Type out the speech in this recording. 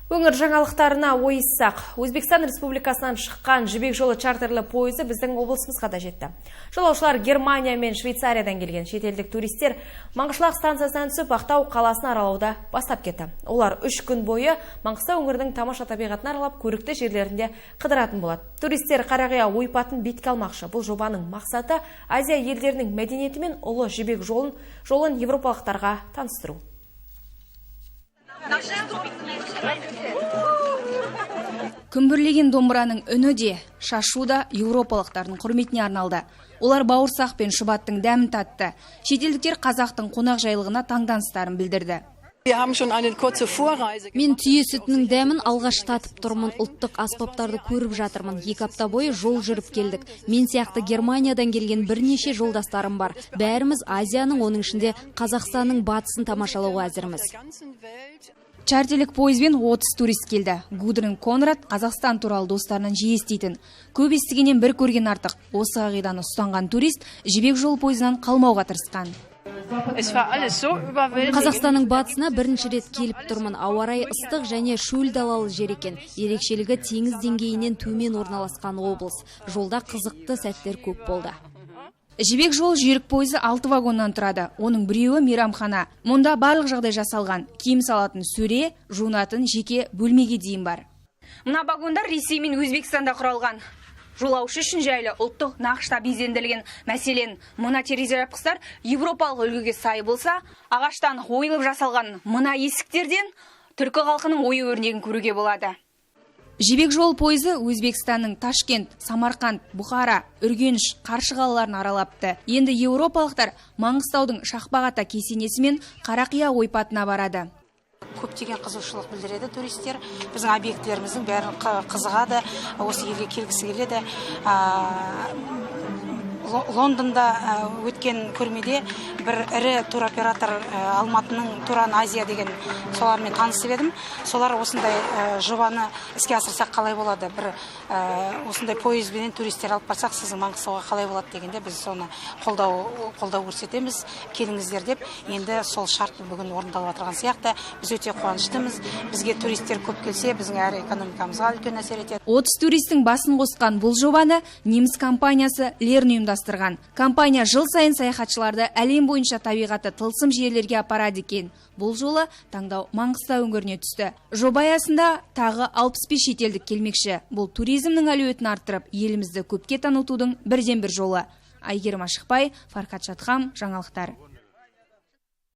Өңір жаңалықтарына ойыссақ, Өзбекстан Республикасынан шыққан жібек жолы чартерлі пойызы біздің облысымызға да жетті. Жолаушылар Германия мен Швейцариядан келген шетелдік туристер Маңғышлақ станциясынан түсіп Ақтау қаласын аралауда бастап кетті. Олар 3 күн бойы Маңғыстау өңірінің тамаша табиғатын аралап, көрікті жерлерінде қыдыратын болады. Туристер Қарағия ойпатын бетке алмақшы. Бұл жобаның мақсаты Азия елдерінің мәдениеті мен ұлы жібек жолын европалықтарға таныстыру. Күмбірлеген домбыраның үні де, шашу да еуропалықтардың құрметіне арналды. Олар бауырсақ пен шұбаттың дәмін татты. Шетелдіктер қазақтың қонақжайлығына таңданыстарын білдірді. Мен түйе сүтінің дәмін алғаш татып тұрмын, ұлттық аспаптарды көріп жатырмын. 2 апта бойы жол жүріп келдік. Мен сияқты Германиядан келген бірнеше жолдастарым бар. Бәріміз Азияның, оның ішінде Қазақстанның батысын тамашалауға әзірміз. Чартерлік пойызбен 30 турист келді. Гудрин Конрад Қазақстан туралы достарынан жиі еститін. Көп естігеннен бір көрген артық. Осы қағиданы ұстанған турист жібек жол пойызынан қалмауға тырысқан. Қазақстанның батысына бірінші рет келіп тұрмын. Ауа райы ыстық және шөл далалы жер екен. Ерекшелігі теңіз деңгейінен төмен орналасқан облыс. Жолда қызықты сәттер көп болды. Жібек жол жүйрік пойызы 6 вагоннан тұрады. Оның біреуі мейрамхана. Мұнда барлық жағдай жасалған. Киім салатын сөре, жуынатын жеке бөлмеге дейін бар. Мына вагондар Ресей мен Өзбекстанда құралған. Жолаушы үшін жайлы ұлттық нақышта безенделген. Мәселен, мына терезе жапқыштар европалық үлгіге сай болса, ағаштан ойылып жасалған мына есіктерден түркі халқының ою өрнегін көруге болады. Жібек жол пойызы Өзбекстанның Ташкент, Самарқанд, Бұхара, Үргеніш, Қаршы қалаларын аралапты. Енді еуропалықтар Маңғыстаудың Шақпақ-Ата кесенесі мен Қарақия ойпатына барады. Көптеген қызығушылық білдіреді туристер. Біздің объектілеріміздің бәрін қызығады, осы елге келгісі келеді. Лондонда өткен көрмеде бір ірі туроператор Алматының Туран Азия деген солармен танысып едім. Солар осындай жобаны іске асырсақ қалай болады? Бір осындай пойызбенен туристер алып барсақ, сіздің Маңғыстауға қалай болады дегенде біз соны қолдау көрсетеміз, келіңіздер деп. Енді сол шарт бүгін орындалып отырған сияқты. Біз өте қуаныштымыз. Бізге туристер көп келсе, біздің әрі экономикамызға үлкен әсер етеді. 30 туристің басын қосқан бұл жобаны неміс компаниясы Лерн ұйымдастырған. Компания жыл сайын саяхатшыларды әлем бойынша табиғаты тылсым жерлерге апарады екен. Бұл жолы таңдау Маңғыстау өңіріне түсті. Жоба аясында тағы 65 шетелдік келмекші. Бұл туризмнің әлеуетін арттырып, елімізді көпке танытудың бірден бір жолы. Айгерім Ашықбай, Фархат Шатхам, жаңалықтар.